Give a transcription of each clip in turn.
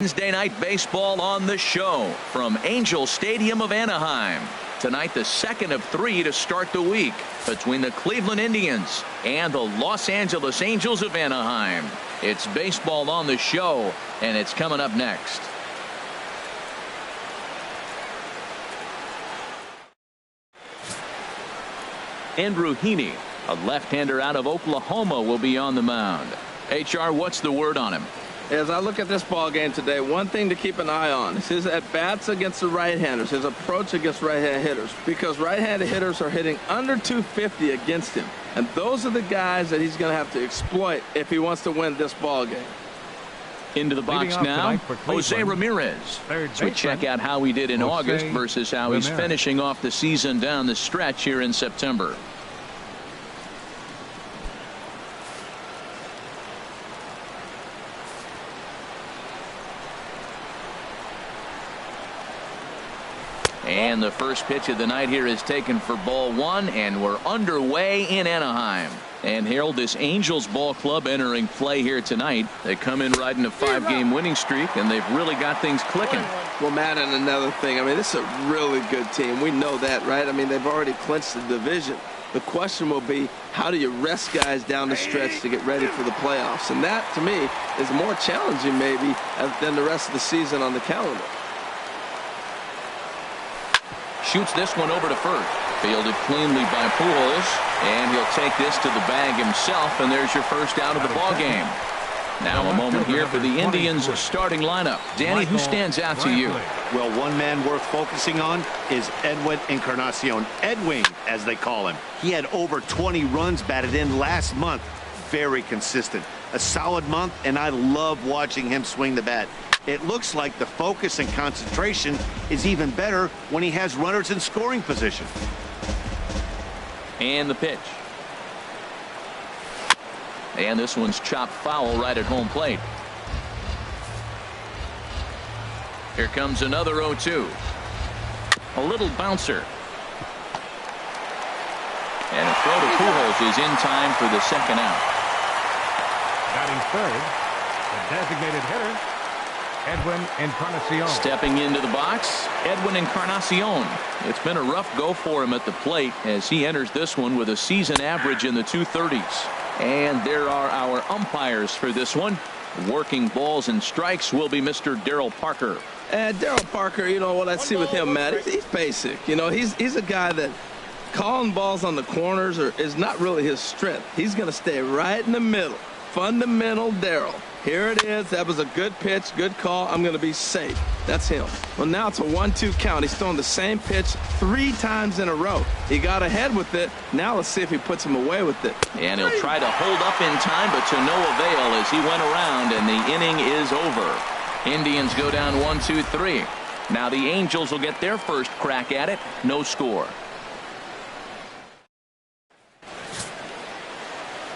Wednesday night baseball on the show from Angel Stadium of Anaheim. Tonight, the second of 3 to start the week between the Cleveland Indians and the Los Angeles Angels of Anaheim. It's baseball on the show, and it's coming up next. Andrew Heaney, a left-hander out of Oklahoma, will be on the mound. HR, what's the word on him? As I look at this ball game today, one thing to keep an eye on is his at-bats against the right-handers, his approach against right-handed hitters, because right-handed hitters are hitting under 250 against him. And those are the guys that he's going to have to exploit if he wants to win this ball game. Into the box now, Jose Ramirez. We check out how he did in August versus how he's finishing off the season down the stretch here in September. And the first pitch of the night here is taken for ball 1, and we're underway in Anaheim. And Harold, this Angels ball club entering play here tonight. They come in riding a 5-game winning streak, and they've really got things clicking. Well, Matt, and another thing, I mean, this is a really good team. We know that, right? I mean, they've already clinched the division. The question will be, how do you rest guys down the stretch to get ready for the playoffs? And that, to me, is more challenging maybe than the rest of the season on the calendar. Shoots this one over to first. Fielded cleanly by Pujols, and he'll take this to the bag himself, and there's your first out of the ball game. Now a moment here for the Indians starting lineup. Danny, who stands out to you? Well, one man worth focusing on is Edwin Encarnacion. Edwin, as they call him. He had over 20 runs batted in last month. Very consistent. A solid month, and I love watching him swing the bat. It looks like the focus and concentration is even better when he has runners in scoring position. And the pitch. And this one's chopped foul right at home plate. Here comes another 0-2. A little bouncer. And a throw to Pujols is in time for the second out. Batting third, the designated hitter, Edwin Encarnacion. Stepping into the box, Edwin Encarnacion. It's been a rough go for him at the plate as he enters this one with a season average in the 230s. And there are our umpires for this one. Working balls and strikes will be Mr. Daryl Parker. And Daryl Parker, you know what I see with him, Matt, he's basic. You know, he's a guy that calling balls on the corners is not really his strength. He's going to stay right in the middle. Fundamental Daryl. Here it is. That was a good pitch, good call. I'm going to be safe. That's him. Well, now it's a 1-2 count. He's throwing the same pitch 3 times in a row. He got ahead with it. Now let's see if he puts him away with it. And he'll try to hold up in time, but to no avail as he went around, and the inning is over. Indians go down 1-2-3. Now the Angels will get their first crack at it. No score.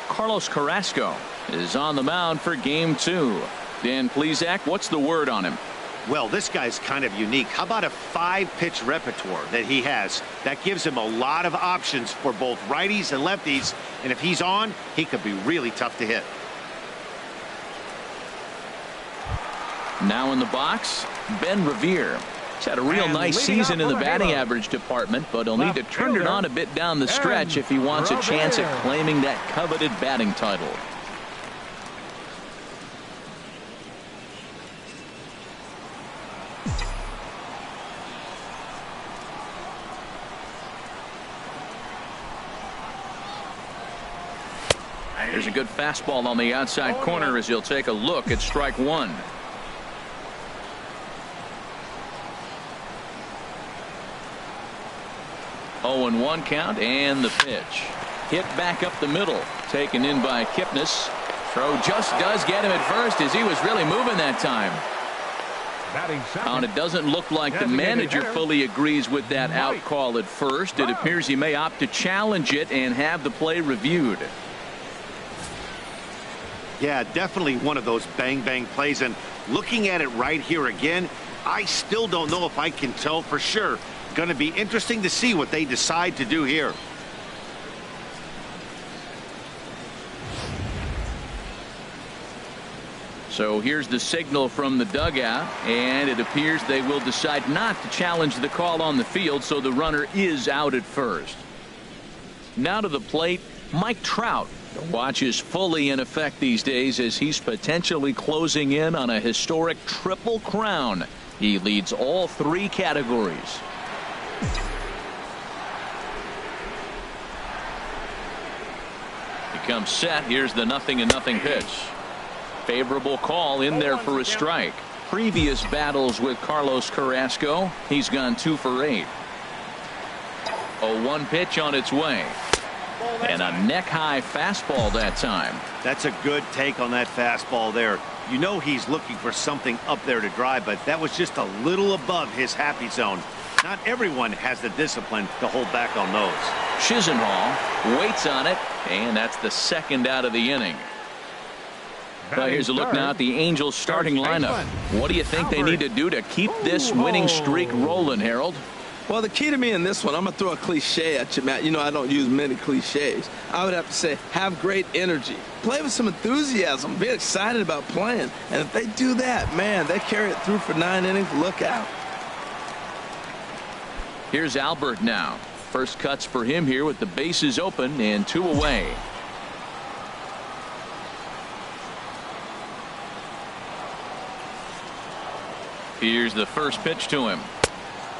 Carlos Carrasco is on the mound for game 2. Dan Plesac, what's the word on him? Well, this guy's kind of unique. How about a 5-pitch repertoire that he has? That gives him a lot of options for both righties and lefties. And if he's on, he could be really tough to hit. Now in the box, Ben Revere. He's had a real nice season in the batting average department, but he'll need to turn it on a bit down the stretch if he wants a chance at claiming that coveted batting title. There's a good fastball on the outside corner as he'll take a look at strike 1. Oh, and 1 count, and the pitch. Hit back up the middle, taken in by Kipnis. Throw just does get him at first as he was really moving that time. And it doesn't look like the manager fully agrees with that out call at first. It appears he may opt to challenge it and have the play reviewed. Yeah, definitely one of those bang-bang plays. And looking at it right here again, I still don't know if I can tell for sure. Going to be interesting to see what they decide to do here. So here's the signal from the dugout, and it appears they will decide not to challenge the call on the field, so the runner is out at first. Now to the plate, Mike Trout. The watch is fully in effect these days as he's potentially closing in on a historic triple crown. He leads all three categories. He comes set. Here's the 0-0 pitch. Favorable call in there for a strike. Previous battles with Carlos Carrasco, he's gone 2 for 8. 0-1 pitch on its way. And a neck-high fastball that time. That's a good take on that fastball there. You know he's looking for something up there to drive, but that was just a little above his happy zone. Not everyone has the discipline to hold back on those. Chisenhall waits on it, and that's the second out of the inning. Well, here's a look now at the Angels starting lineup. What do you think they need to do to keep this winning streak rolling, Harold? Well, the key to me in this one, I'm going to throw a cliche at you, Matt. You know I don't use many cliches. I would have to say have great energy. Play with some enthusiasm. Be excited about playing. And if they do that, man, they carry it through for 9 innings. Look out. Here's Albert now. First cuts for him here with the bases open and 2 away. Here's the first pitch to him.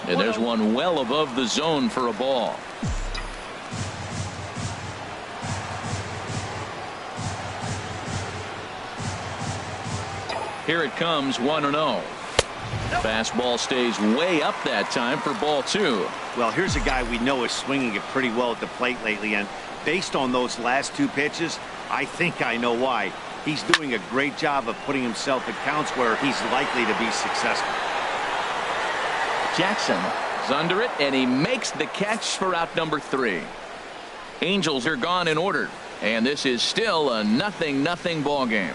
And there's one well above the zone for a ball. Here it comes, 1-0. Fastball stays way up that time for ball 2. Well, here's a guy we know is swinging it pretty well at the plate lately, and based on those last 2 pitches, I think I know why. He's doing a great job of putting himself in counts where he's likely to be successful. Jackson is under it, and he makes the catch for out number 3. Angels are gone in order, and this is still a 0-0 ball game.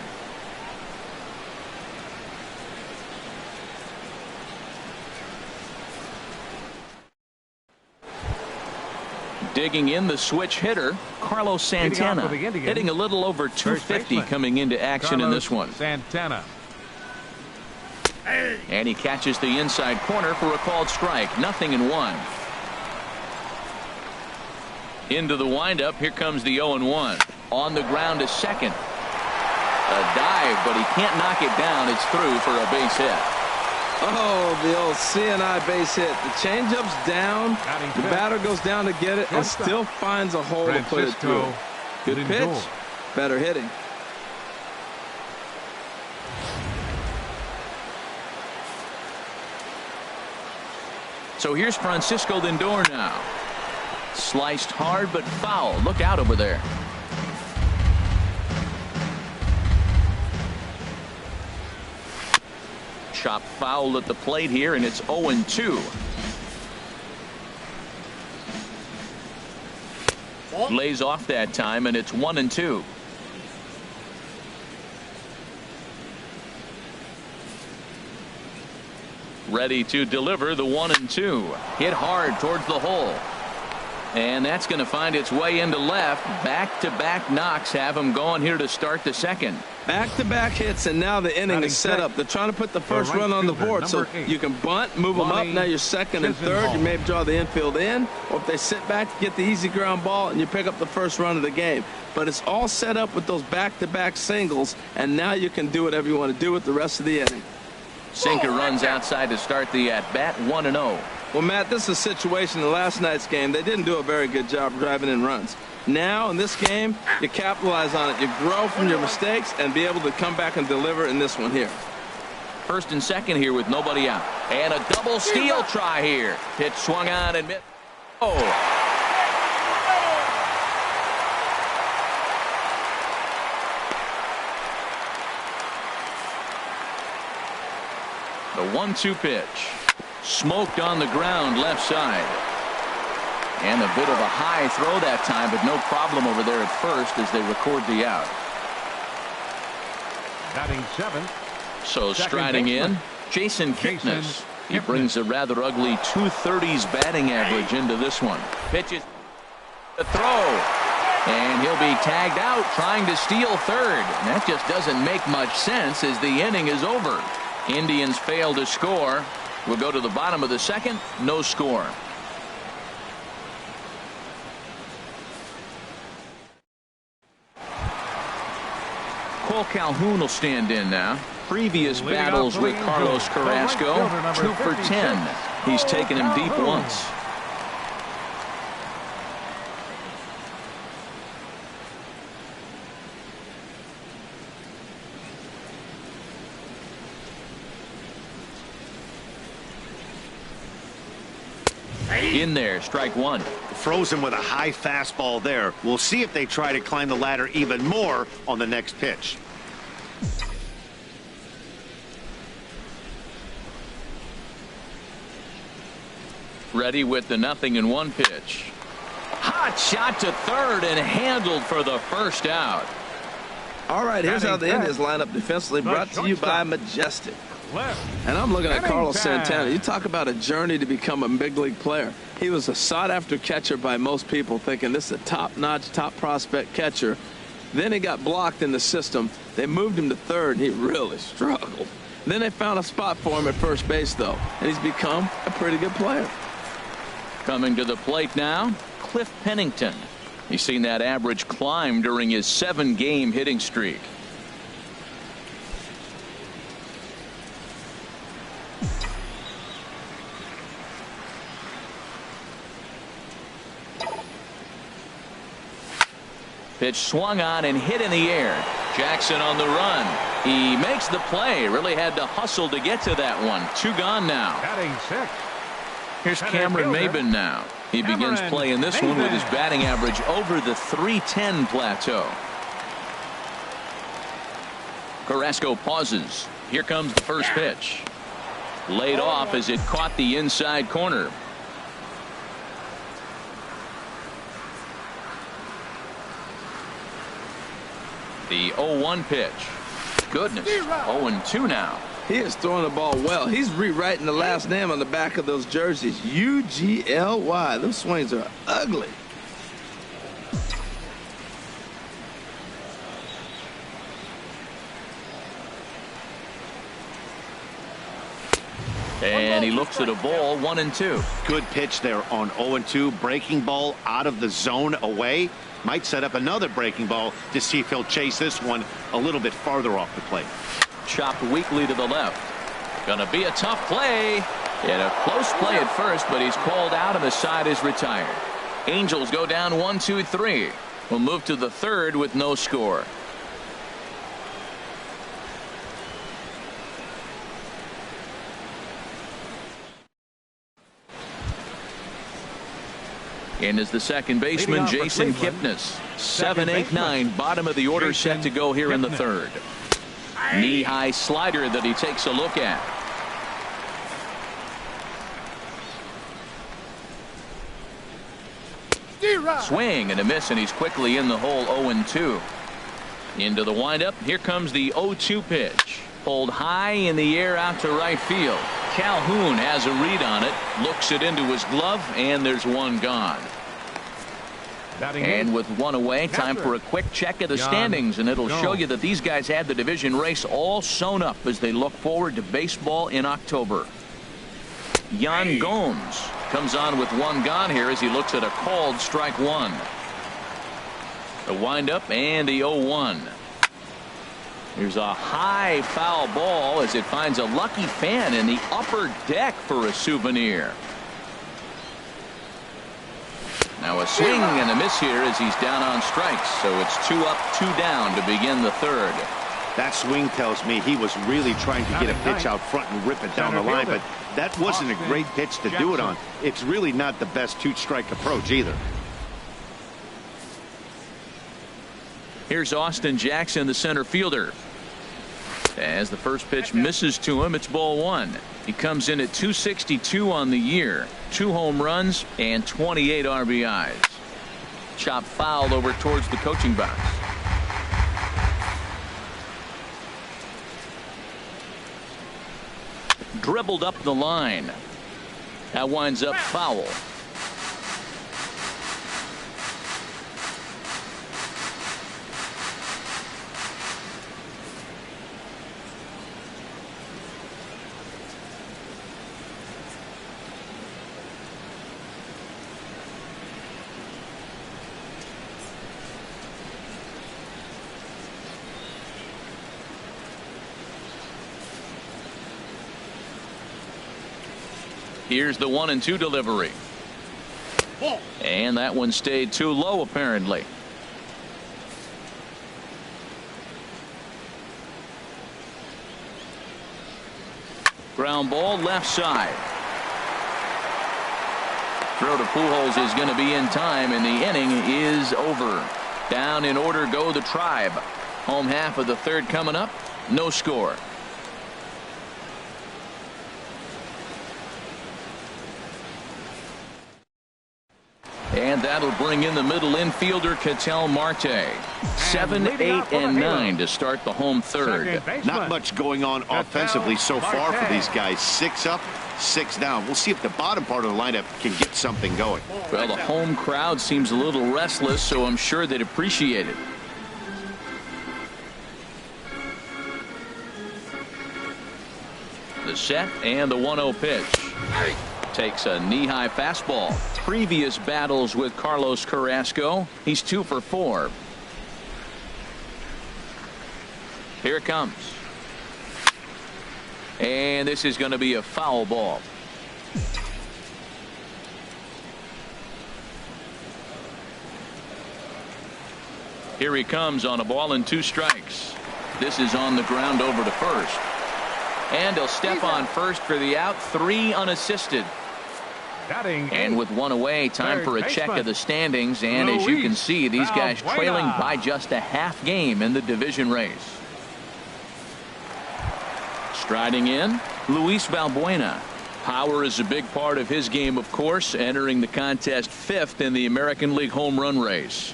Digging in the switch hitter, Carlos Santana, hitting a little over 250 coming into action in this one. Santana. And he catches the inside corner for a called strike. 0-1. Into the windup. Here comes the 0-1. On the ground to second. A dive, but he can't knock it down. It's through for a base hit. Oh, the old CNI base hit. The changeup's down. The batter goes down to get it and still finds a hole to put it through. Good pitch. Better hitting. So here's Francisco Lindor now. Sliced hard but foul. Look out over there. Chopped foul at the plate here, and it's 0-2. Lays off that time, and it's 1-2. Ready to deliver the 1-2. Hit hard towards the hole. And that's going to find its way into left. Back-to-back knocks have him going here to start the second. Back-to-back hits, and now the inning is set up. They're trying to put the first run on the board, so you can bunt, move them up. Now you're second and third. You may draw the infield in, or if they sit back to get the easy ground ball, and you pick up the first run of the game. But it's all set up with those back-to-back singles, and now you can do whatever you want to do with the rest of the inning. Sinker runs outside to start the at-bat, 1-0. Well, Matt, this is a situation in last night's game. They didn't do a very good job driving in runs. Now, in this game, you capitalize on it. You grow from your mistakes and be able to come back and deliver in this one here. First and second here with nobody out. And a double steal try here. Pitch swung on and missed. Oh. The 1-2 pitch. Smoked on the ground left side. And a bit of a high throw that time, but no problem over there at first as they record the out. Batting 7th. So striding in, Jason Kipnis. He brings a rather ugly 230s batting average into this one. Pitches. The throw. And he'll be tagged out trying to steal third. And that just doesn't make much sense as the inning is over. Indians fail to score. We'll go to the bottom of the second. No score. Cole Calhoun will stand in now. Previous battles with Carlos Carrasco, 2 for 10. He's taken him deep once. In there, strike one. Frozen with a high fastball there. We'll see if they try to climb the ladder even more on the next pitch. Ready with the 0-1 pitch. Hot shot to third and handled for the first out. All right, here's how the Indians line up defensively, brought to you by Majestic. And I'm looking at Carlos Santana. You talk about a journey to become a big league player. He was a sought-after catcher by most people, thinking this is a top-notch, top prospect catcher. Then he got blocked in the system. They moved him to third, and he really struggled. Then they found a spot for him at first base, though, and he's become a pretty good player. Coming to the plate now, Cliff Pennington. He's seen that average climb during his 7-game hitting streak. Pitch swung on and hit in the air. Jackson on the run. He makes the play. Really had to hustle to get to that one. 2 gone now. Batting 6. Here's Cameron Maybin now. He begins playing this one with his batting average over the .310 plateau. Carrasco pauses. Here comes the first pitch. Laid off as it caught the inside corner. The 0-1 pitch. Goodness. 0-2 now. He is throwing the ball well. He's rewriting the last name on the back of those jerseys. UGLY. Those swings are ugly. And he looks at a ball, 1-2. Good pitch there on 0-2. Breaking ball out of the zone away. Might set up another breaking ball to see if he'll chase this one a little bit farther off the plate. Chopped weakly to the left. Gonna be a tough play. And a close play at first, but he's called out and the side is retired. Angels go down 1-2-3. We'll move to the third with no score. And is the second baseman, Jason Kipnis. 7, 8, 9, bottom of the order, set to go here in the third. Knee-high slider that he takes a look at. Swing and a miss, and he's quickly in the hole. 0-2. Into the windup. Here comes the 0-2 pitch. Pulled high in the air out to right field. Calhoun has a read on it, looks it into his glove, and there's one gone. And with one away, time for a quick check of the standings, and it'll show you that these guys had the division race all sewn up as they look forward to baseball in October. Yan Gomes comes on with one gone here as he looks at a called strike one. The windup and the 0-1. Here's a high foul ball as it finds a lucky fan in the upper deck for a souvenir. Now a swing and a miss here as he's down on strikes. So it's 2 up, 2 down to begin the third. That swing tells me he was really trying to get a pitch out front and rip it down the line, but that wasn't a great pitch to do it on. It's really not the best 2-strike approach either. Here's Austin Jackson, the center fielder. As the first pitch misses to him, it's ball one. He comes in at 262 on the year, 2 home runs and 28 RBIs. Chopped foul over towards the coaching box. Dribbled up the line. That winds up foul. Here's the 1-2 delivery. And that one stayed too low apparently. Ground ball left side. Throw to Pujols is going to be in time, and the inning is over. Down in order go the Tribe. Home half of the third coming up. No score. And that'll bring in the middle infielder Ketel Marte. 7, 8, and 9 to start the home third. Not much going on offensively so far for these guys. 6 up, 6 down. We'll see if the bottom part of the lineup can get something going. Well, the home crowd seems a little restless, so I'm sure they'd appreciate it. The set and the 1-0 pitch. Takes a knee-high fastball. Previous battles with Carlos Carrasco, he's 2 for 4. Here it comes. And this is going to be a foul ball. Here he comes on a ball and 2 strikes. This is on the ground over to first. And he'll step on first for the out. 3 unassisted. And with 1 away, time for a check of the standings. And as you can see, these guys trailing by just a half game in the division race. Striding in, Luis Valbuena. Power is a big part of his game, of course, entering the contest 5th in the American League home run race.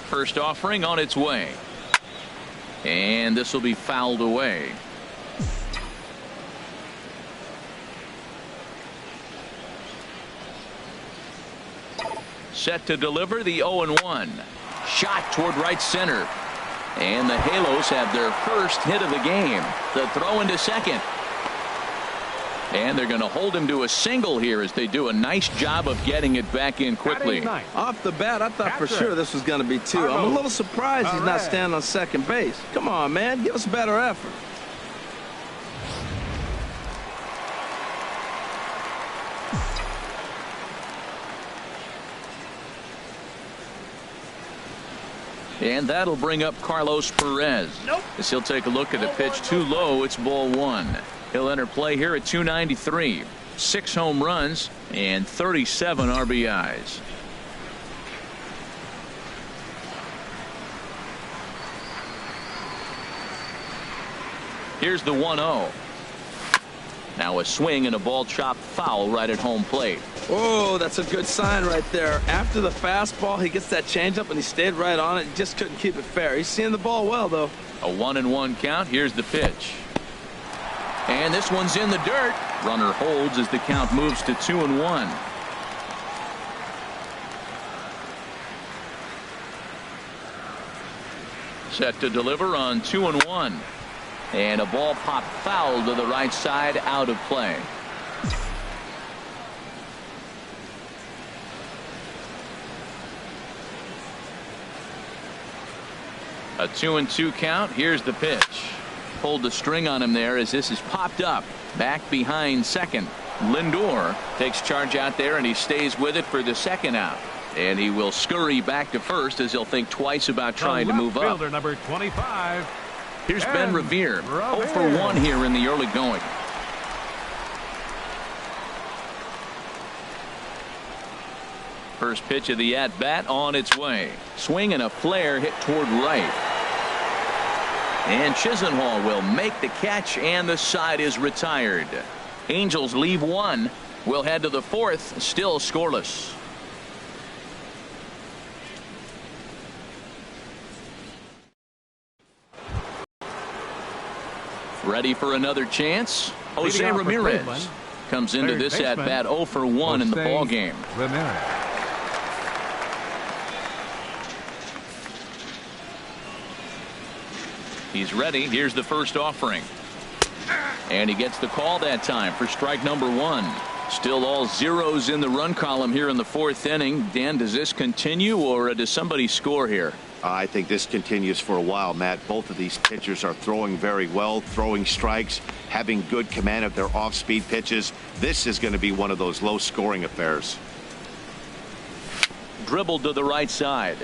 First offering on its way. And this will be fouled away. Set to deliver the 0-1. Shot toward right center. And the Halos have their first hit of the game. The throw into second. And they're going to hold him to a single here as they do a nice job of getting it back in quickly. Off the bat, I thought for sure this was going to be 2. I'm a little surprised he's not standing on second base. Come on, man. Give us a better effort. And that'll bring up Carlos Perez. As he'll take a look at the pitch too low. It's ball 1. He'll enter play here at 293. 6 home runs and 37 RBIs. Here's the 1-0. Now a swing and a ball chopped foul right at home plate. Oh, that's a good sign right there. After the fastball, he gets that changeup and he stayed right on it. He just couldn't keep it fair. He's seeing the ball well, though. A 1-1 count. Here's the pitch. And this one's in the dirt. Runner holds as the count moves to 2-1. Set to deliver on 2-1. And a ball popped foul to the right side, out of play. A 2-2 count. Here's the pitch. Pulled the string on him there as this is popped up. Back behind second. Lindor takes charge out there and he stays with it for the second out. And he will scurry back to first as he'll think twice about trying to move up. Number 25. Here's Ben Revere. 0 for 1 here in the early going. First pitch of the at bat on its way. Swing and a flare hit toward right. And Chisenhall will make the catch and the side is retired. Angels leave 1. We'll head to the 4th, still scoreless. Ready for another chance? Jose Ramirez comes into this at bat 0 for 1 in the ball game. He's ready. Here's the first offering. And he gets the call that time for strike number one. Still all zeros in the run column here in the fourth inning. Dan, does this continue or does somebody score here? I think this continues for a while, Matt. Both of these pitchers are throwing very well, throwing strikes, having good command of their off-speed pitches. This is going to be one of those low-scoring affairs. Dribbled to the right side.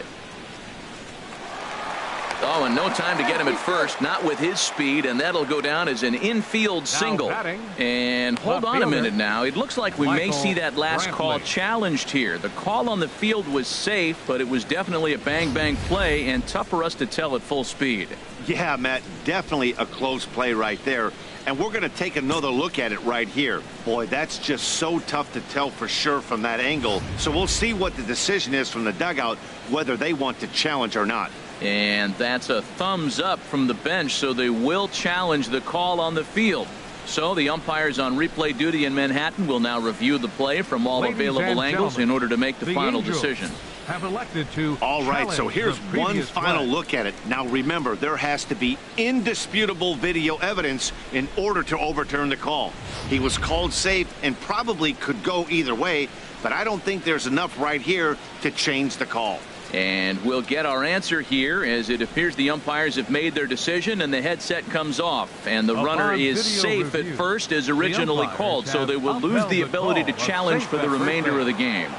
Oh, and no time to get him at first, not with his speed, and that'll go down as an infield single. And hold on a minute now. It looks like we may see that last call challenged here. The call on the field was safe, but it was definitely a bang-bang play and tough for us to tell at full speed. Yeah, Matt, definitely a close play right there. And we're going to take another look at it right here. Boy, that's just so tough to tell for sure from that angle. So we'll see what the decision is from the dugout, whether they want to challenge or not. And that's a thumbs up from the bench, so they will challenge the call on the field. So the umpires on replay duty in Manhattan will now review the play from all available angles in order to make the final decision. Have elected to all right, so here's one final look at it. Now remember, there has to be indisputable video evidence in order to overturn the call. He was called safe and probably could go either way, but I don't think there's enough right here to change the call. And we'll get our answer here as it appears the umpires have made their decision and the headset comes off and the runner is safe at first as originally called, so they will lose the ability to challenge for the remainder of the game.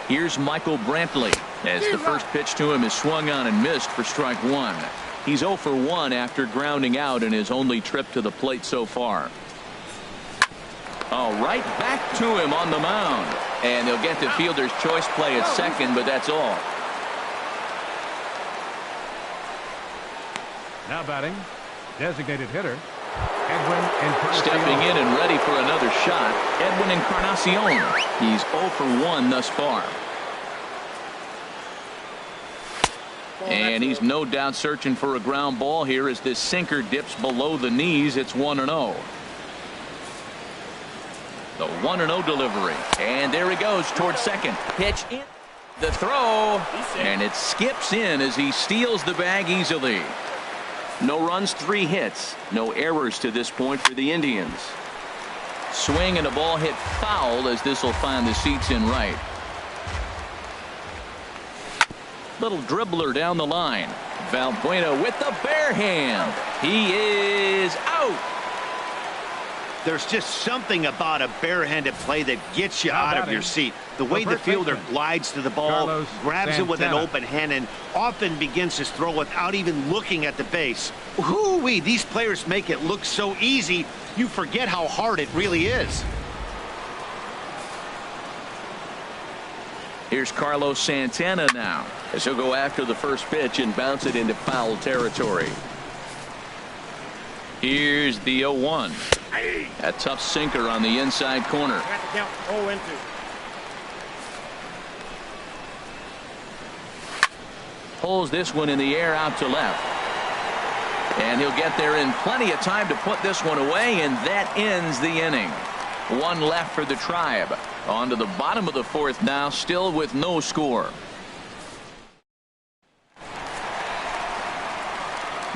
Here's Michael Brantley as the first pitch to him is swung on and missed for strike one. He's 0 for 1 after grounding out in his only trip to the plate so far. Oh, right back to him on the mound. And they'll get the fielder's choice play at second, but that's all. Now batting, designated hitter, Edwin Encarnacion. Stepping in and ready for another shot, Edwin Encarnacion. He's 0 for 1 thus far. And he's no doubt searching for a ground ball here as this sinker dips below the knees. It's 1-0. The 1-0 delivery. And there he goes towards second. Pitch in. The throw. And it skips in as he steals the bag easily. No runs, 3 hits. No errors to this point for the Indians. Swing and a ball hit foul as this will find the seats in right. Little dribbler down the line. Valbuena with the bare hand. He is out. There's just something about a barehanded play that gets you out of your seat. The way the fielder glides to the ball, grabs it with an open hand, and often begins his throw without even looking at the base. Whoo-wee, these players make it look so easy, you forget how hard it really is. Here's Carlos Santana now, as he'll go after the first pitch and bounce it into foul territory. Here's the 0-1. A tough sinker on the inside corner. Pulls this one in the air out to left. And he'll get there in plenty of time to put this one away, and that ends the inning. 1 left for the Tribe. On to the bottom of the fourth now, still with no score.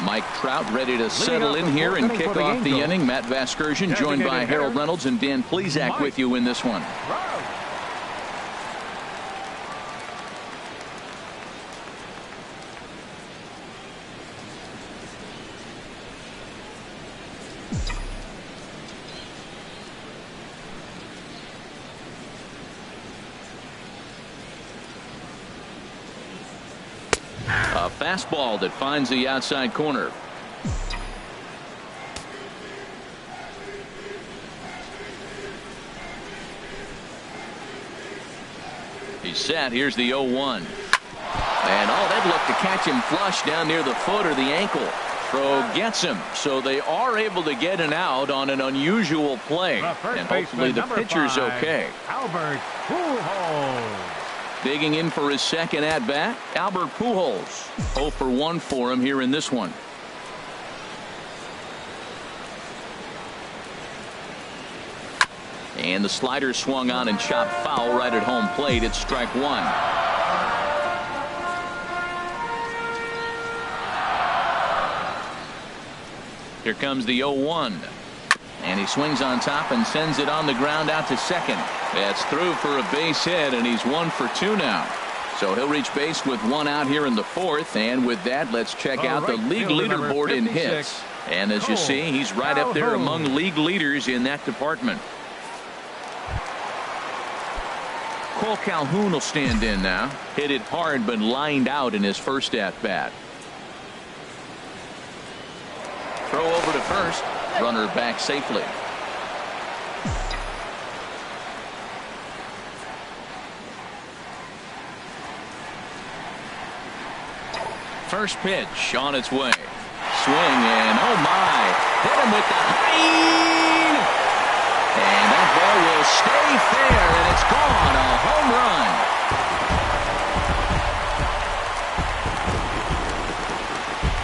Mike Trout ready to settle in here and kick off the inning. Matt Vasgersian joined by Harold Reynolds and Dan Plesac with you in this one. A fastball that finds the outside corner. He's set. Here's the 0-1. And that looked to catch him flush down near the foot or the ankle. Throw gets him. So they are able to get an out on an unusual play. And hopefully the pitcher's okay. Albert Pujols. Digging in for his second at-bat, Albert Pujols. 0 for 1 for him here in this one. And the slider swung on and chopped foul right at home plate. It's strike 1. Here comes the 0-1. And he swings on top and sends it on the ground out to second. That's through for a base hit, and he's 1 for 2 now. So he'll reach base with 1 out here in the 4th. And with that, let's check out the league leaderboard in hits. And as you see, he's right up there among league leaders in that department. Cole Calhoun will stand in now. Hit it hard, but lined out in his first at-bat. Throw over to first. Runner back safely. First pitch on its way. Swing and oh my. Hit him with the high. And that ball will stay fair, and it's gone. A home run.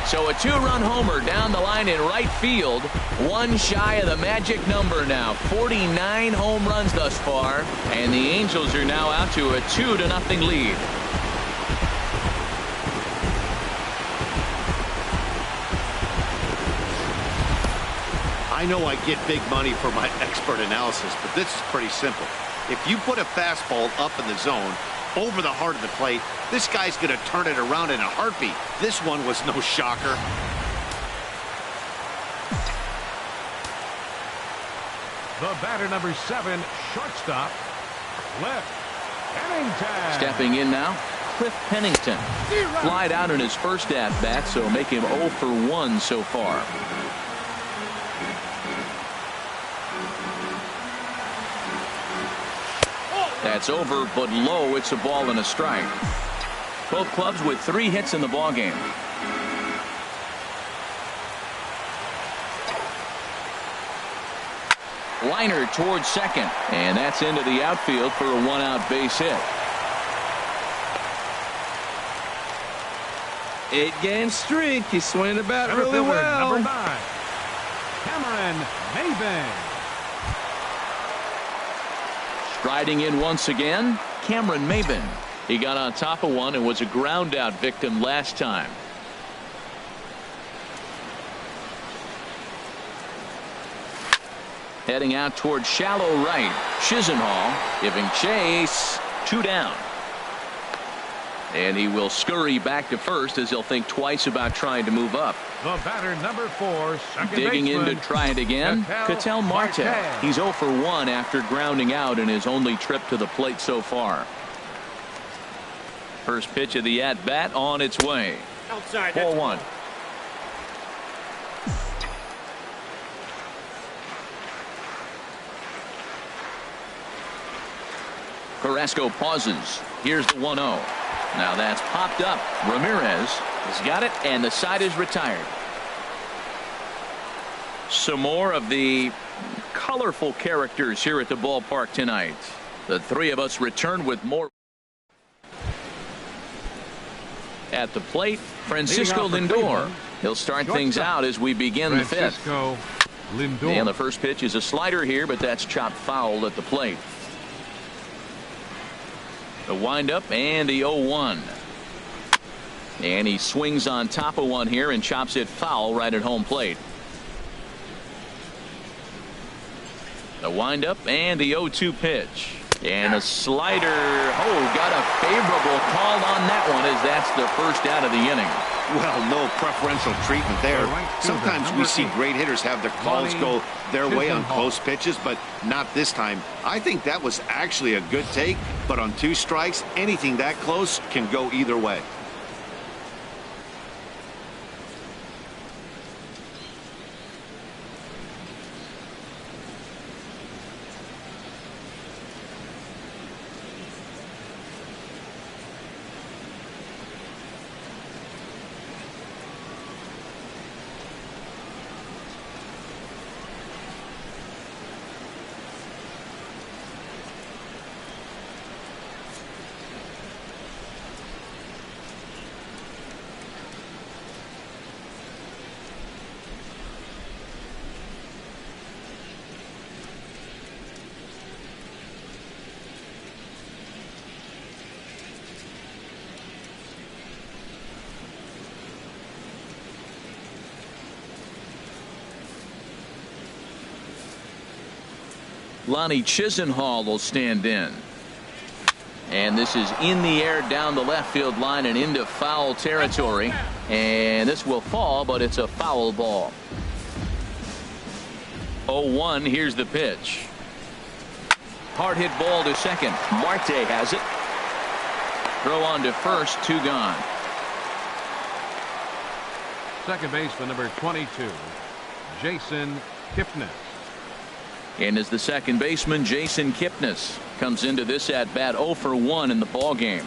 So a 2-run homer down the line in right field. 1 shy of the magic number now. 49 home runs thus far. And the Angels are now out to a 2-0 lead. I know I get big money for my expert analysis, but this is pretty simple. If you put a fastball up in the zone, over the heart of the plate, this guy's going to turn it around in a heartbeat. This one was no shocker. The batter, number 7, shortstop, Cliff Pennington. Stepping in now, Cliff Pennington. Flied out in his first at-bat, so make him 0 for 1 so far. That's over, but low. It's a ball and a strike. Both clubs with 3 hits in the ballgame. Liner towards second, and that's into the outfield for a 1-out base hit. 8-game streak. He's swinging the bat really Fielder, well. number 9, Cameron Maybin. Striding in once again, Cameron Maybin. He got on top of one and was a ground out victim last time. Heading out towards shallow right. Chisenhall giving chase. 2 down. And he will scurry back to first as he'll think twice about trying to move up. The batter, number 4, second Digging in baseman, to try it again, Ketel Marte. He's 0 for 1 after grounding out in his only trip to the plate so far. First pitch of the at-bat on its way. Outside. 4-1. Carrasco pauses. Here's the 1-0. Now that's popped up. Ramirez has got it, and the side is retired. Some more of the colorful characters here at the ballpark tonight. The 3 of us return with more. At the plate, Francisco Lindor. He'll start things out as we begin the 5th. Francisco Lindor. And the first pitch is a slider here, but that's chopped foul at the plate. The windup and the 0-1. And he swings on top of one here and chops it foul right at home plate. The windup and the 0-2 pitch. And a slider. Oh, got a favorable call on that one as that's the first out of the inning. Well, no preferential treatment there. Sometimes we see great hitters have their calls go their way on close pitches, but not this time. I think that was actually a good take, but on 2 strikes, anything that close can go either way. Lonnie Chisenhall will stand in. And this is in the air down the left field line and into foul territory. And this will fall, but it's a foul ball. 0-1. Here's the pitch. Hard hit ball to second. Marte has it. Throw on to first. 2 gone. Second baseman number 22, Jason Kipnis. And as the second baseman, Jason Kipnis comes into this at bat 0 for 1 in the ball game.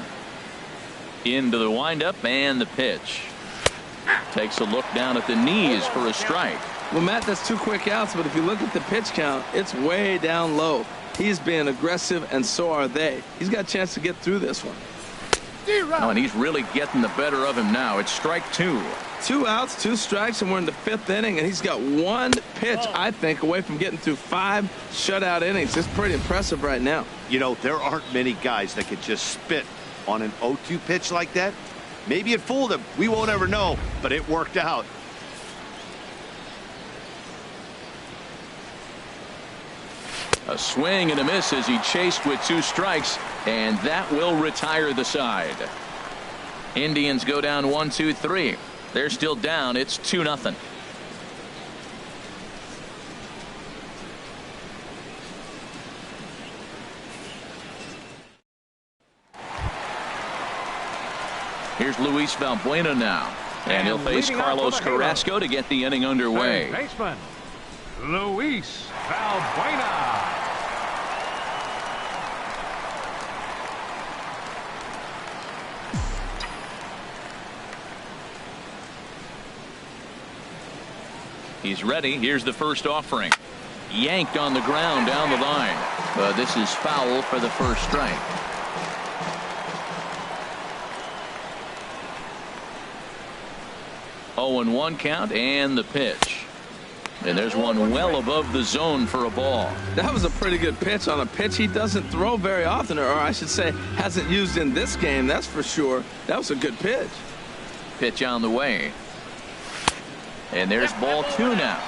Into the windup and the pitch. Takes a look down at the knees for a strike. Well, Matt, that's 2 quick outs, but if you look at the pitch count, it's way down low. He's being aggressive, and so are they. He's got a chance to get through this one. Oh, and he's really getting the better of him now. It's strike 2. 2 outs, 2 strikes, and we're in the 5th inning, and he's got 1 pitch, I think, away from getting through 5 shutout innings. It's pretty impressive right now. You know, there aren't many guys that could just spit on an 0-2 pitch like that. Maybe it fooled him. We won't ever know, but it worked out. A swing and a miss as he chased with 2 strikes, and that will retire the side. Indians go down 1-2-3. They're still down. It's 2-0. Here's Luis Valbuena now, and he'll face Carlos Carrasco to get the inning underway. Third baseman Luis Valbuena. He's ready. Here's the first offering. Yanked on the ground down the line. This is foul for the first strike. Oh, and 1 count and the pitch. And there's one well above the zone for a ball. That was a pretty good pitch on a pitch he doesn't throw very often, or I should say hasn't used in this game, that's for sure. That was a good pitch. Pitch on the way. And there's ball 2 now.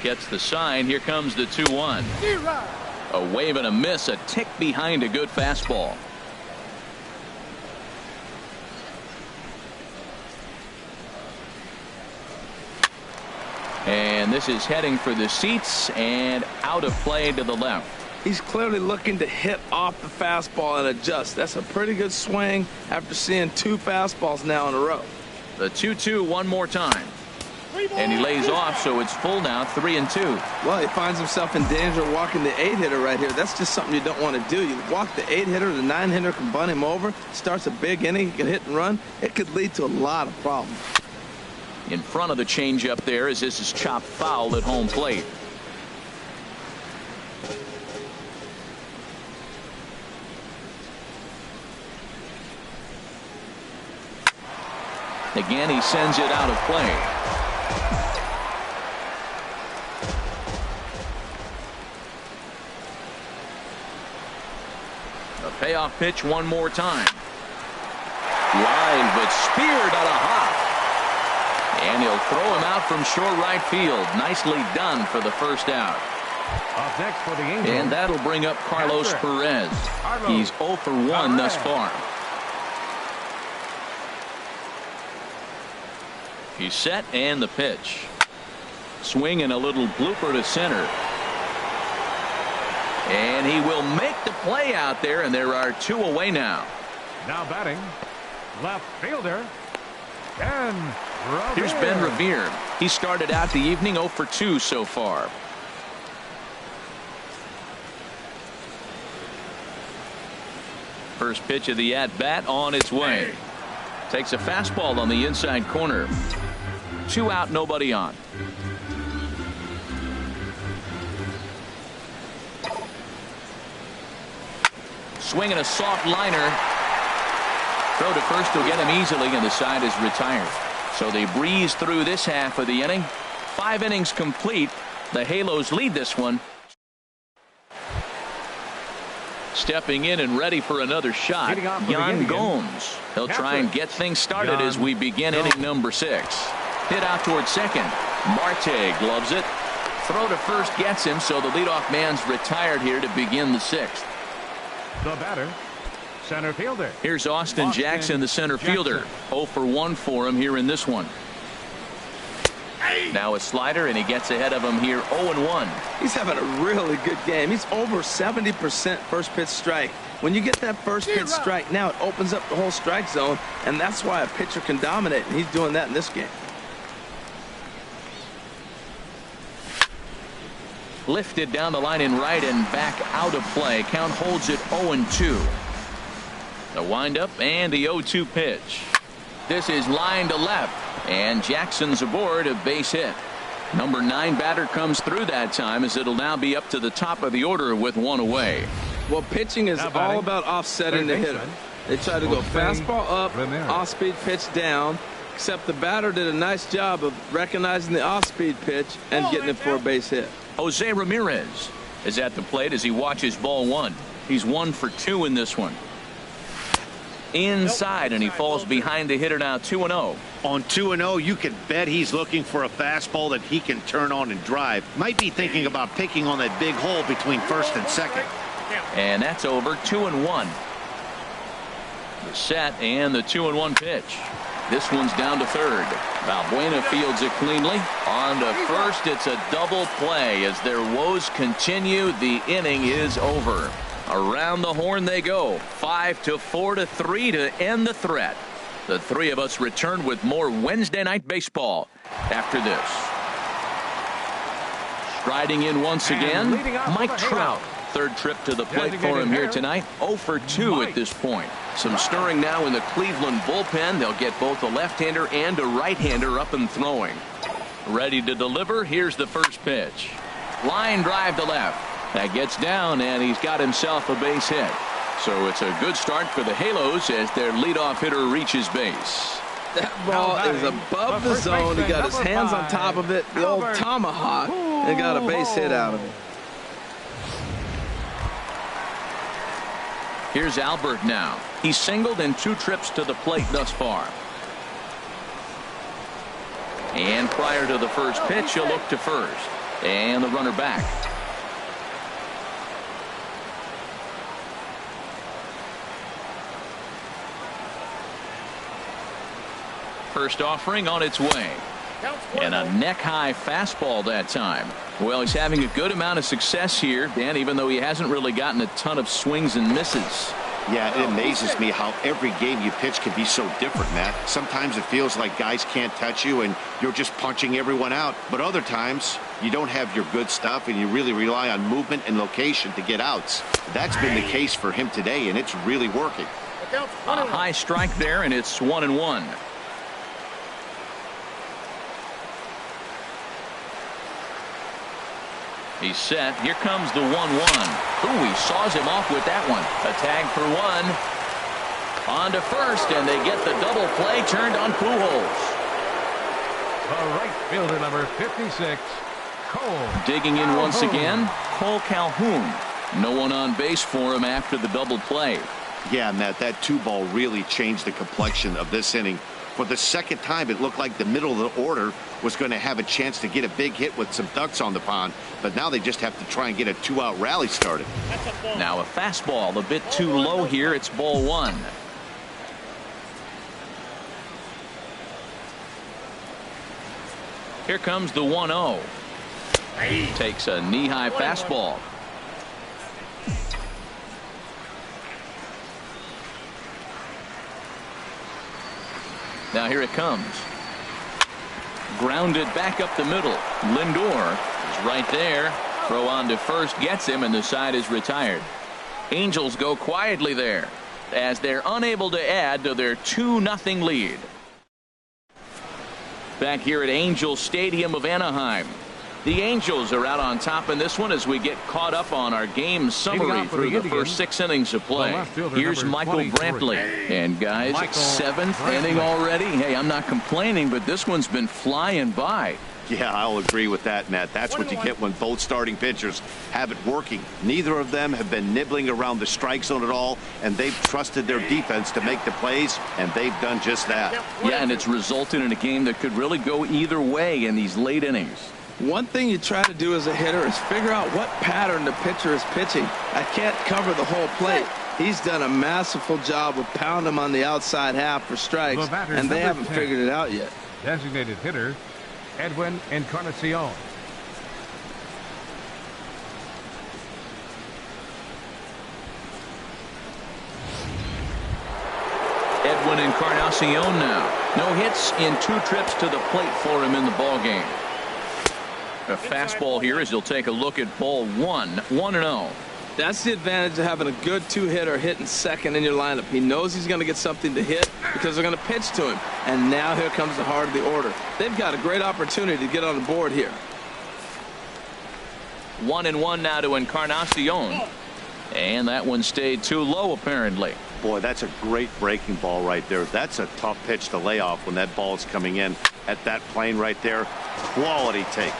Gets the sign. Here comes the 2-1. A wave and a miss, a tick behind a good fastball. And this is heading for the seats and out of play to the left. He's clearly looking to hit off the fastball and adjust. That's a pretty good swing after seeing 2 fastballs now in a row. The 2-2 one more time. And he lays off, so it's full now, 3-2. Well, he finds himself in danger of walking the 8-hitter right here. That's just something you don't want to do. You walk the 8-hitter, the 9-hitter can bunt him over, starts a big inning, he can hit and run. It could lead to a lot of problems. In front of the changeup there as this is chopped foul at home plate. Again, he sends it out of play. A payoff pitch one more time. Line, but speared on a hop. And he'll throw him out from short right field. Nicely done for the first out. Up next for the Angels. And that'll bring up Carlos Perez. He's 0 for 1 thus far. He's set and the pitch. Swing and a little blooper to center. And he will make the play out there, and there are 2 away now. Now batting, left fielder, Ben Revere. Here's Ben Revere. He started out the evening 0 for 2 so far. First pitch of the at-bat on its way. Takes a fastball on the inside corner. 2 out, nobody on. Swinging a soft liner. Throw to first will get him easily, and the side is retired. So they breeze through this half of the inning. 5 innings complete. The Halos lead this one Stepping in and ready for another shot, Yan Gomes. He'll try and get things started as we begin inning number 6. Hit out towards second. Marte gloves it. Throw to first gets him, so the leadoff man's retired here to begin the 6th. The batter, center fielder. Here's Austin Jackson, the center fielder. 0 for 1 for him here in this one. Now a slider, and he gets ahead of him here 0-1. He's having a really good game. He's over 70% first pitch strike. When you get that first pitch strike, now it opens up the whole strike zone, and that's why a pitcher can dominate, and he's doing that in this game. Lifted down the line in right and back out of play. Count holds it 0-2. The windup and the 0-2 pitch. This is line to left, and Jackson's aboard, a base hit. Number 9 batter comes through that time, as it'll now be up to the top of the order with 1 away. Well, pitching is all about offsetting the hitter. They try to go fastball up, off-speed pitch down, except the batter did a nice job of recognizing the off-speed pitch and getting it for a base hit. Jose Ramirez is at the plate as he watches ball 1. He's 1 for 2 in this one. Inside, and he falls behind the hitter now 2-0. On 2-0, you can bet he's looking for a fastball that he can turn on and drive. Might be thinking about picking on that big hole between first and second. And that's over. 2-1. The set and the 2-1 pitch. This one's down to third. Valbuena fields it cleanly. On to first. It's a double play as their woes continue. The inning is over. Around the horn they go. 5-4-3 to end the threat. The three of us return with more Wednesday Night Baseball after this. Striding in once again, Mike Trout. Third trip to the plate for him here tonight. 0 for 2 at this point. Some stirring now in the Cleveland bullpen. They'll get both a left-hander and a right-hander up and throwing. Ready to deliver. Here's the first pitch. Line drive to left. That gets down, and he's got himself a base hit. So it's a good start for the Halos as their leadoff hitter reaches base. That ball is above the zone. He got his hands on top of it, the old tomahawk, and got a base hit out of it. Here's Albert now. He's singled in 2 trips to the plate thus far. And prior to the first pitch, he'll look to first. And the runner back. First offering on its way. And a neck-high fastball that time. Well, he's having a good amount of success here, Dan, even though he hasn't really gotten a ton of swings and misses. Yeah, it amazes me how every game you pitch can be so different, Matt. Sometimes it feels like guys can't touch you and you're just punching everyone out. But other times, you don't have your good stuff and you really rely on movement and location to get outs. That's been the case for him today, and it's really working. A high strike there, and it's 1-1. He's set. Here comes the 1-1. Ooh, he saws him off with that one. A tag for 1. On to first, and they get the double play turned on Pujols. The right fielder, number 56, Cole. Digging in once again, Cole Calhoun. No one on base for him after the double play. Yeah, Matt, that 2-ball really changed the complexion of this inning. For the second time, it looked like the middle of the order was going to have a chance to get a big hit with some ducks on the pond. But now they just have to try and get a 2-out rally started. Now a fastball a bit too low here. It's ball 1. Here comes the 1-0. Takes a knee-high fastball. Now here it comes. Grounded back up the middle. Lindor is right there. Throw on to first gets him, and the side is retired. Angels go quietly there as they're unable to add to their 2-0 lead. Back here at Angel Stadium of Anaheim. The Angels are out on top in this one as we get caught up on our game summary through the first 6 innings of play. Here's Michael Brantley. And guys, 7th inning already. Hey, I'm not complaining, but this one's been flying by. Yeah, I'll agree with that, Matt. That's what you get when both starting pitchers have it working. Neither of them have been nibbling around the strike zone at all, and they've trusted their defense to make the plays, and they've done just that. Yeah, and it's resulted in a game that could really go either way in these late innings. One thing you try to do as a hitter is figure out what pattern the pitcher is pitching. I can't cover the whole plate. He's done a masterful job of pounding him on the outside half for strikes, and they haven't figured it out yet. Designated hitter, Edwin Encarnacion. Edwin Encarnacion now. No hits in 2 trips to the plate for him in the ballgame. A fastball here as he'll take a look at ball 1. 1-0. That's the advantage of having a good 2-hitter hitting second in your lineup. He knows he's going to get something to hit because they're going to pitch to him. And now here comes the heart of the order. They've got a great opportunity to get on the board here. 1-1 now to Encarnacion. And that one stayed too low apparently. Boy, that's a great breaking ball right there. That's a tough pitch to lay off when that ball is coming in at that plane right there. Quality take.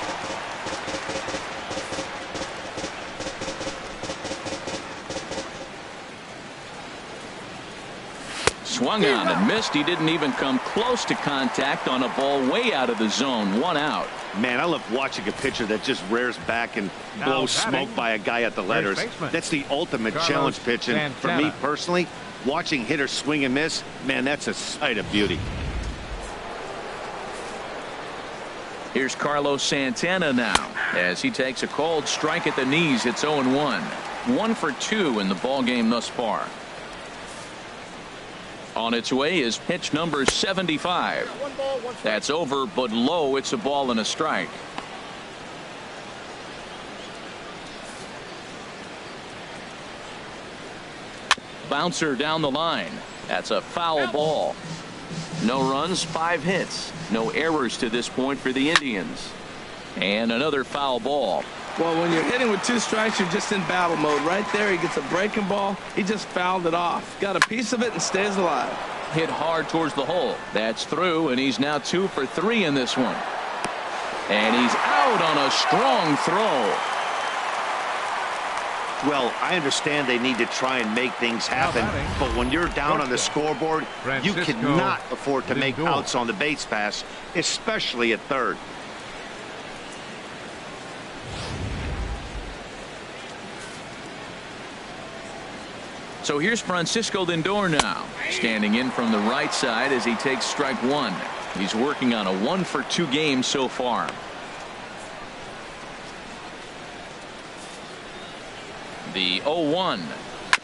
Swung on and missed. He didn't even come close to contact on a ball way out of the zone. 1 out. Man, I love watching a pitcher that just rears back and blows smoke by a guy at the letters. That's the ultimate challenge pitch. And for me personally, watching hitters swing and miss, man, that's a sight of beauty. Here's Carlos Santana now as he takes a cold strike at the knees. It's 0-1. 1 for 2 in the ball game thus far. On its way is pitch number 75. That's over but low. It's a ball and a strike. Bouncer down the line. That's a foul ball. No runs, 5 hits. No errors to this point for the Indians. And another foul ball. Well, when you're hitting with 2 strikes, you're just in battle mode. Right there, he gets a breaking ball. He just fouled it off. Got a piece of it and stays alive. Hit hard towards the hole. That's through, and he's now 2 for 3 in this one. And he's out on a strong throw. Well, I understand they need to try and make things happen, but when you're down on the scoreboard, you cannot afford to make outs on the base pass, especially at third. So here's Francisco Lindor now, standing in from the right side as he takes strike 1. He's working on a 1 for 2 game so far. The 0-1.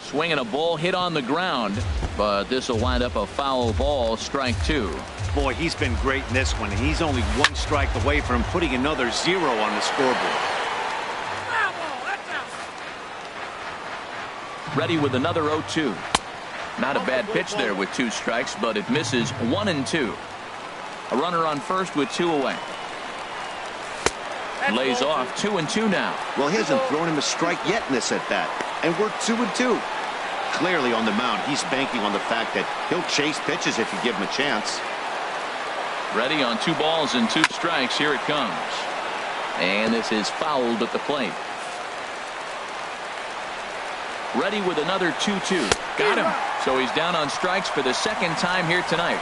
Swinging a ball hit on the ground, but this will wind up a foul ball. Strike 2. Boy, he's been great in this one, and he's only 1 strike away from putting another 0 on the scoreboard. Ready with another 0-2. Not a bad pitch there with 2 strikes, but it misses. 1-2. A runner on first with 2 away. Lays off. 2-2 now. Well, he hasn't thrown him a strike yet in this at bat, and we're 2-2. Clearly on the mound, he's banking on the fact that he'll chase pitches if you give him a chance. Ready on 2 balls and 2 strikes. Here it comes. And this is fouled at the plate. Ready with another 2-2. Got him. So he's down on strikes for the 2nd time here tonight.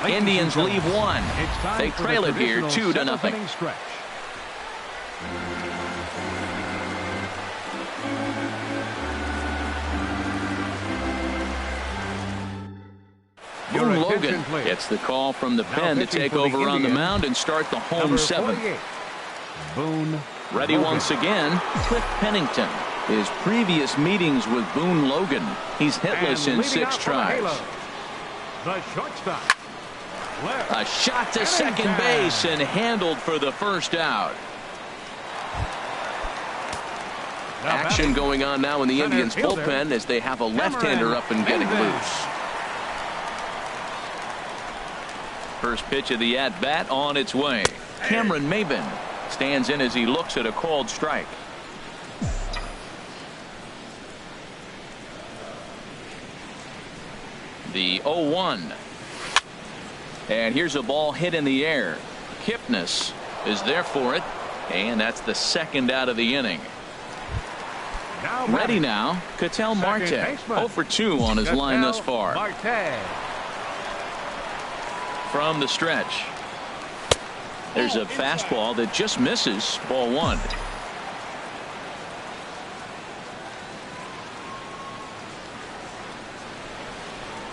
Indians leave 1. They trail it here 2-0. Boone Logan gets the call from the pen to take over on the mound and start the home 7th. Boone. Ready once again, Cliff Pennington. His previous meetings with Boone Logan, he's hitless in 6 tries. The shortstop. A shot to second base and handled for the 1st out. Action going on now in the Indians bullpen as they have a left-hander up and getting loose. First pitch of the at-bat on its way. Cameron Maybin stands in as he looks at a called strike. The 0-1. And here's a ball hit in the air. Kipnis is there for it, and that's the second out of the inning. Ready now, Ketel Marte. 0 for 2 on his line thus far. From the stretch. There's a fastball that just misses. Ball 1.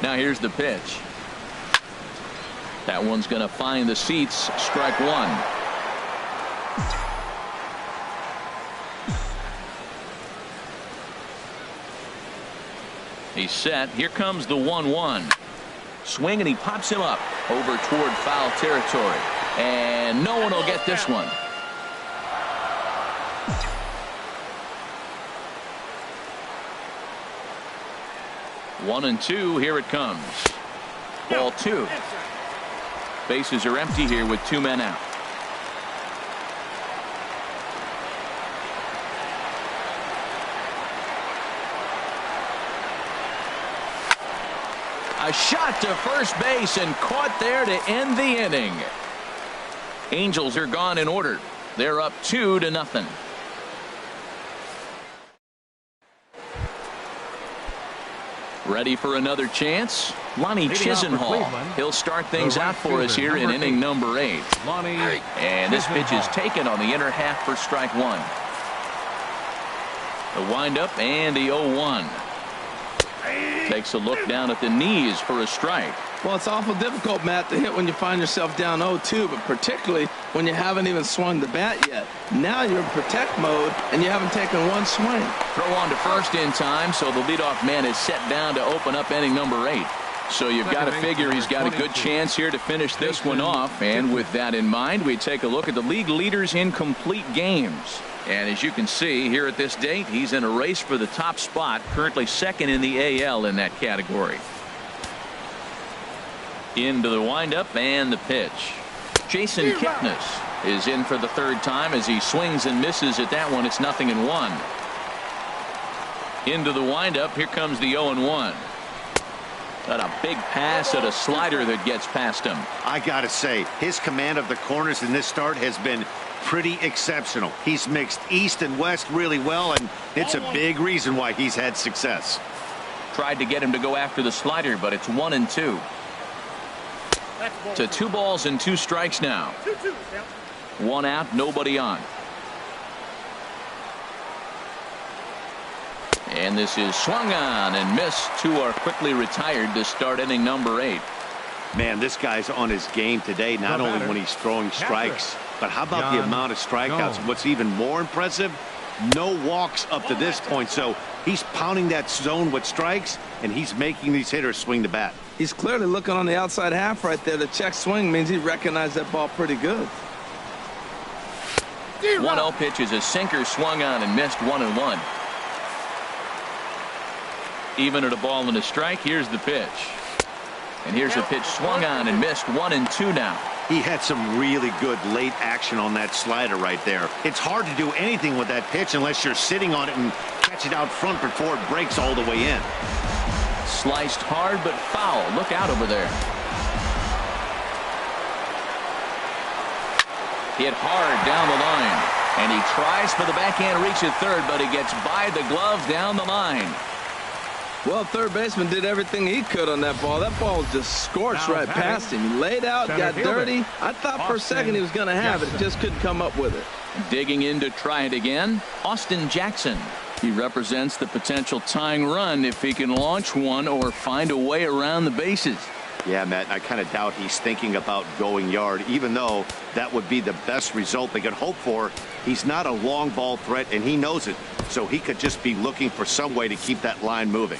Now here's the pitch. That one's going to find the seats. Strike 1. He's set. Here comes the 1-1. Swing, and he pops him up over toward foul territory. And no one will get this one. One and two. Here it comes. Ball 2. Bases are empty here with 2 men out. A shot to first base and caught there to end the inning. Angels are gone in order. They're up 2-0. Ready for another chance? Lonnie Chisenhall. He'll start things out for us here in inning number 8. And this pitch is taken on the inner half for strike 1. The windup and the 0-1. Takes a look down at the knees for a strike. Well, it's awful difficult, Matt, to hit when you find yourself down 0-2, but particularly when you haven't even swung the bat yet. Now you're in protect mode, and you haven't taken one swing. Throw on to first in time, so the leadoff man is set down to open up inning number 8. So you've got to figure he's got a good chance here to finish this one off. And with that in mind, we take a look at the league leaders in complete games. And as you can see here at this date, he's in a race for the top spot, currently second in the AL in that category. Into the windup and the pitch. Jason Kipnis is in for the 3rd time as he swings and misses at that one. It's 0-1. Into the windup. Here comes the 0-1. Got a big pass at a slider that gets past him. I gotta say, his command of the corners in this start has been pretty exceptional. He's mixed east and west really well, and it's a big reason why he's had success. Tried to get him to go after the slider, but it's 1-2. To 2 balls and 2 strikes now. 1 out, nobody on. And this is swung on and missed. 2 are quickly retired to start inning number 8. Man, this guy's on his game today, not only when he's throwing strikes, but how about the amount of strikeouts? What's even more impressive, no walks up to this point. So he's pounding that zone with strikes, and he's making these hitters swing the bat. He's clearly looking on the outside half right there. The check swing means he recognized that ball pretty good. 1-0 pitch is a sinker, swung on and missed. 1-1. Even at a ball and a strike. Here's the pitch. And here's a pitch swung on and missed. 1-2 now. He had some really good late action on that slider right there. It's hard to do anything with that pitch unless you're sitting on it and catch it out front before it breaks all the way in. Sliced hard but foul. Look out over there. Hit hard down the line. And he tries for the backhand reach at third, but he gets by the glove down the line. Well, third baseman did everything he could on that ball. That ball was just scorched right past him. He laid out, got dirty. I thought for a second he was going to have it. Just couldn't come up with it. Digging in to try it again, Austin Jackson. He represents the potential tying run if he can launch one or find a way around the bases. Yeah, Matt, I kind of doubt he's thinking about going yard, even though that would be the best result they could hope for. He's not a long ball threat, and he knows it, so he could just be looking for some way to keep that line moving.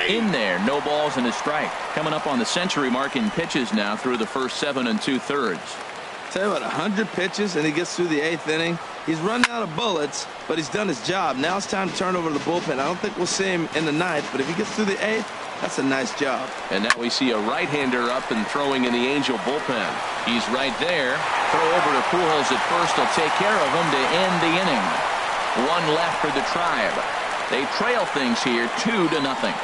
In there, no balls and a strike. Coming up on the century mark in pitches now through the first 7 2/3. Tell you what, 100 pitches and he gets through the 8th inning. He's running out of bullets, but he's done his job. Now it's time to turn over to the bullpen. I don't think we'll see him in the 9th, but if he gets through the 8th, that's a nice job. And now we see a right-hander up and throwing in the Angel bullpen. He's right there. Throw over to Pujols at first. Will take care of him to end the inning. 1 left for the Tribe. They trail things here 2-0.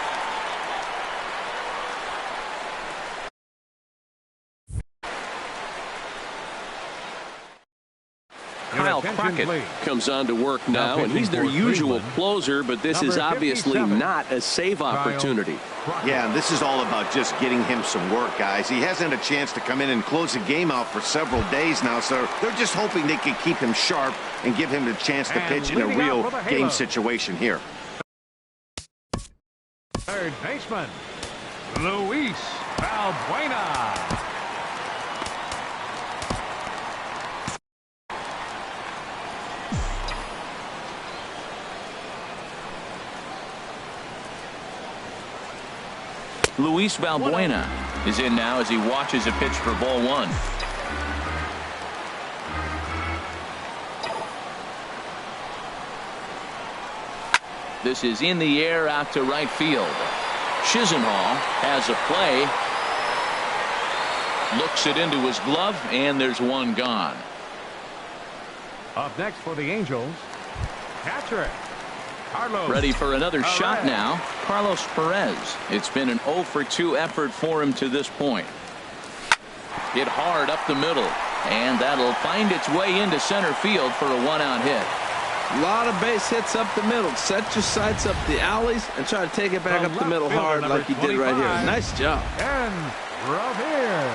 Incomplete. comes on to work now, and he's their usual closer, but this is obviously not a save opportunity. Yeah, and this is all about just getting him some work, guys. He hasn't had a chance to come in and close the game out for several days now, so they're just hoping they can keep him sharp and give him the chance to pitch in a real game situation here. Third baseman, Luis Valbuena. Luis Valbuena is in now as he watches a pitch for ball one. This is in the air out to right field. Chisenhall has a play. Looks it into his glove, and there's one gone. Up next for the Angels, catcher Carlos. Ready for another shot now. Carlos Perez. It's been an 0 for 2 effort for him to this point. Hit hard up the middle, and that'll find its way into center field for a one-out hit. A lot of base hits up the middle. Set your sights up the alleys and try to take it back up the middle hard like he did right here. Nice job. And Revere.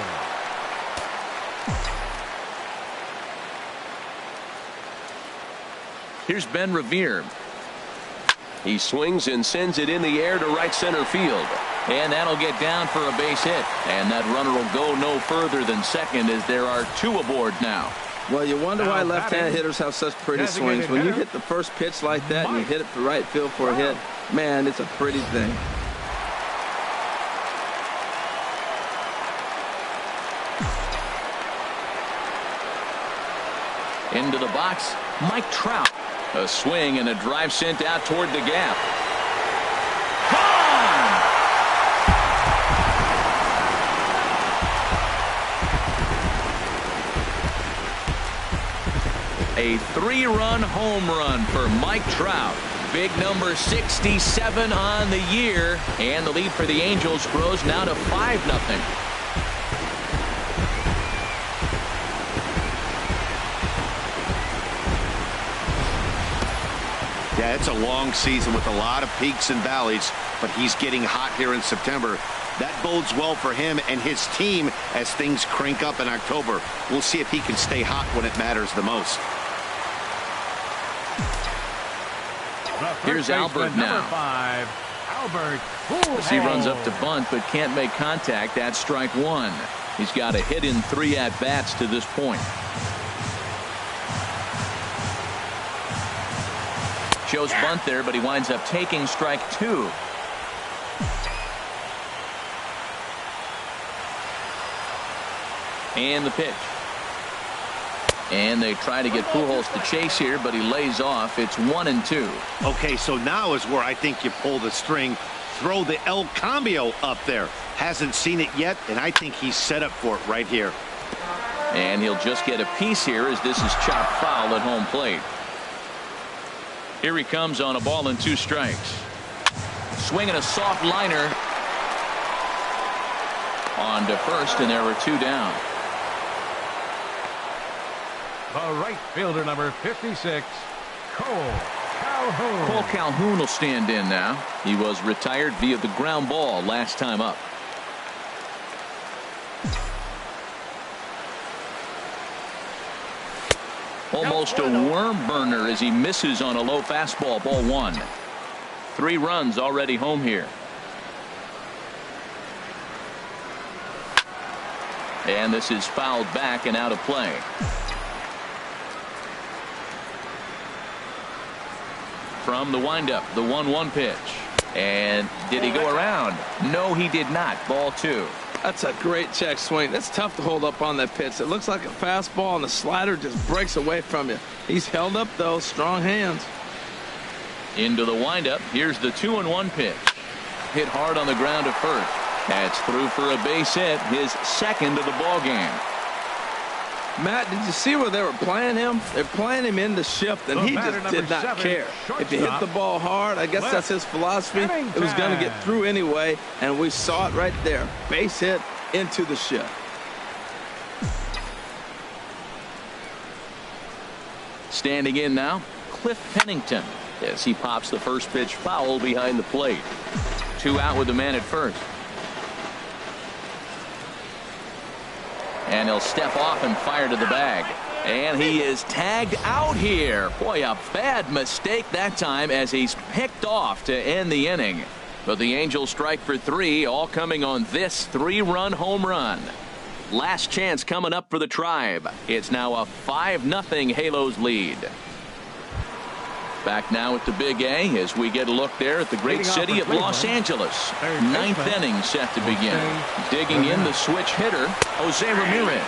Here's Ben Revere. He swings and sends it in the air to right center field. And that'll get down for a base hit. And that runner will go no further than second as there are 2 aboard now. Well, you wonder why left-hand hitters have such pretty swings. When you hit the first pitch like that and you hit it for right field for a hit, man, it's a pretty thing. Into the box, Mike Trout. A swing and a drive sent out toward the gap. Gone! A 3-run home run for Mike Trout. Big number 67 on the year. And the lead for the Angels grows now to 5-0. Yeah, it's a long season with a lot of peaks and valleys, but he's getting hot here in September. That bodes well for him and his team as things crank up in October. We'll see if he can stay hot when it matters the most. Here's Albert now. As he runs up to bunt but can't make contact. That's strike 1. He's got a hit in 3 at-bats to this point. Shows bunt there, but he winds up taking strike 2. And the pitch. And they try to get Pujols to chase here, but he lays off. It's 1-2. Okay, so now is where I think you pull the string. Throw the El Cambio up there. Hasn't seen it yet, and I think he's set up for it right here. And he'll just get a piece here as this is chopped foul at home plate. Here he comes on a ball and 2 strikes. Swinging a soft liner on to first, and there were 2 down. The right fielder, number 56, Cole Calhoun. Cole Calhoun will stand in now. He was retired via the ground ball last time up. Almost a worm burner as he misses on a low fastball. Ball 1. 3 runs already home here. And this is fouled back and out of play. From the windup, the 1-1 pitch. And did he go around? No, he did not. Ball 2. That's a great check swing. That's tough to hold up on that pitch. It looks like a fastball, and the slider just breaks away from you. He's held up, though. Strong hands. Into the windup. Here's the 2-1 pitch. Hit hard on the ground to first. That's through for a base hit, his second of the ball game. Matt, did you see where they were playing him? They're playing him in the shift, and he just did not care. If he hit the ball hard, I guess that's his philosophy. It was going to get through anyway, and we saw it right there. Base hit into the shift. Standing in now, Cliff Pennington, as he pops the first pitch foul behind the plate. 2 out with the man at first. And he'll step off and fire to the bag. And he is tagged out here. Boy, a bad mistake that time as he's picked off to end the inning. But the Angels strike for 3, all coming on this 3-run home run. Last chance coming up for the Tribe. It's now a 5-0 Halos lead. Back now at the Big A as we get a look there at the great city of Los Angeles. 9th inning set to begin. Digging in the switch hitter, Jose Ramirez.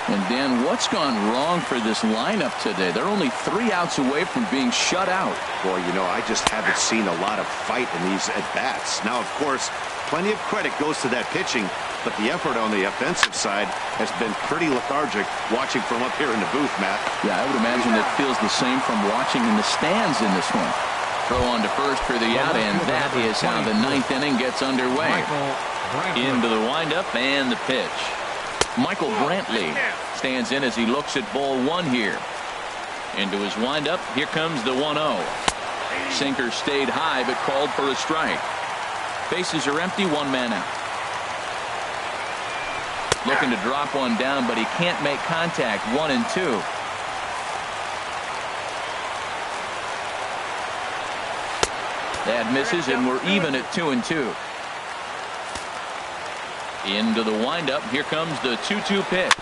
And Dan, what's gone wrong for this lineup today? They're only 3 outs away from being shut out. Boy, you know, I just haven't seen a lot of fight in these at-bats. Now, of course, plenty of credit goes to that pitching, but the effort on the offensive side has been pretty lethargic watching from up here in the booth, Matt. Yeah, I would imagine it feels the same from watching in the stands in this one. Throw on to first for the out, and that is how the 9th inning gets underway. Into the windup and the pitch. Michael Brantley stands in as he looks at ball 1 here. Into his windup. Here comes the 1-0. Sinker stayed high but called for a strike. Bases are empty, 1 man out. Looking to drop one down, but he can't make contact. 1-2. That misses, and we're even at 2-2. Into the windup. Here comes the 2-2 pitch.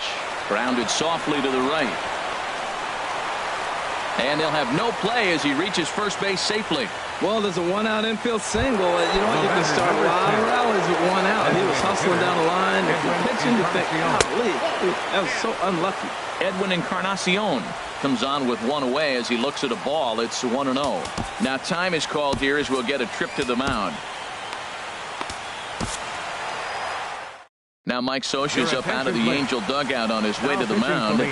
Grounded softly to the right. And they'll have no play as he reaches first base safely. Well, there's a 1-out infield single. You know, you can start a lot of rallies with 1 out. He was hustling down the line. If you're pitching, you think, golly, that was so unlucky. Edwin Encarnacion comes on with 1 away as he looks at a ball. It's 1-0. Now time is called here as we'll get a trip to the mound. Now Mike Scioscia's up out of the Angel dugout on his way to the mound.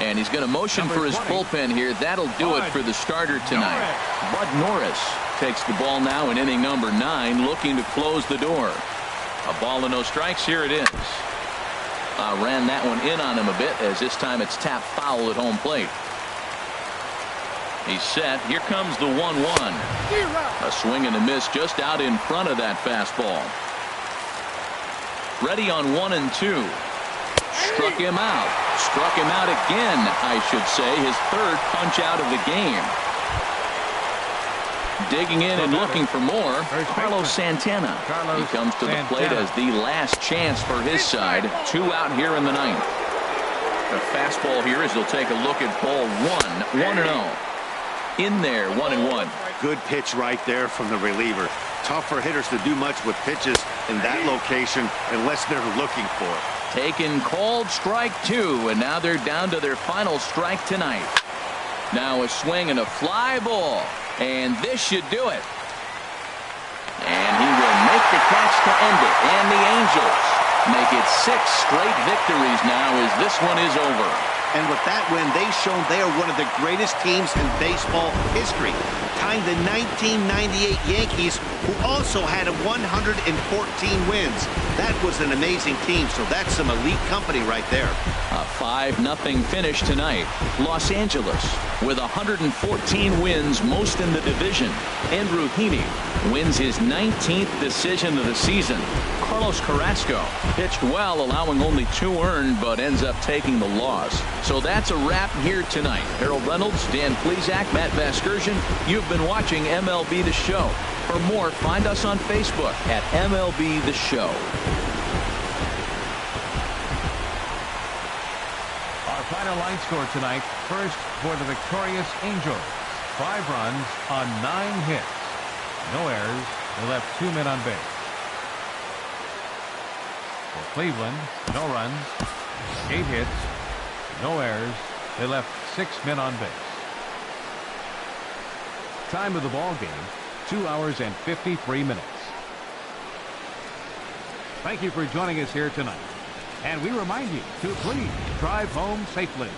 And he's going to motion for his bullpen here. That'll do it for the starter tonight. Bud Norris takes the ball now in inning number 9, looking to close the door. A ball and no strikes. Here it is. Ran that one in on him a bit as this time it's tapped foul at home plate. He's set. Here comes the 1-1. A swing and a miss just out in front of that fastball. Ready on 1-2. Struck him out. Struck him out again, I should say. His 3rd punch out of the game. Digging in and looking for more, Carlos Santana. He comes to the plate as the last chance for his side. 2 out here in the 9th. The fastball here as he'll take a look at ball 1. 1-0. In there, 1-1. Good pitch right there from the reliever. Tough for hitters to do much with pitches in that location unless they're looking for it. Taken, called strike 2, and now they're down to their final strike tonight. Now a swing and a fly ball, and this should do it. And he will make the catch to end it, and the Angels make it 6 straight victories now as this one is over. And with that win, they've shown they are one of the greatest teams in baseball history, tying the 1998 Yankees, who also had 114 wins. That was an amazing team, so that's some elite company right there. A 5-0 finish tonight. Los Angeles with 114 wins, most in the division. Andrew Heaney wins his 19th decision of the season. Carlos Carrasco pitched well, allowing only 2 earned, but ends up taking the loss. So that's a wrap here tonight. Harold Reynolds, Dan Plesac, Matt Vasgersian. You've been watching MLB The Show. For more, find us on Facebook at MLB The Show. Our final line score tonight. First for the victorious Angels. 5 runs on 9 hits. No errors. They left 2 men on base. For Cleveland, no runs, 8 hits, no errors. They left 6 men on base. Time of the ball game, 2 hours and 53 minutes. Thank you for joining us here tonight. And we remind you to please drive home safely.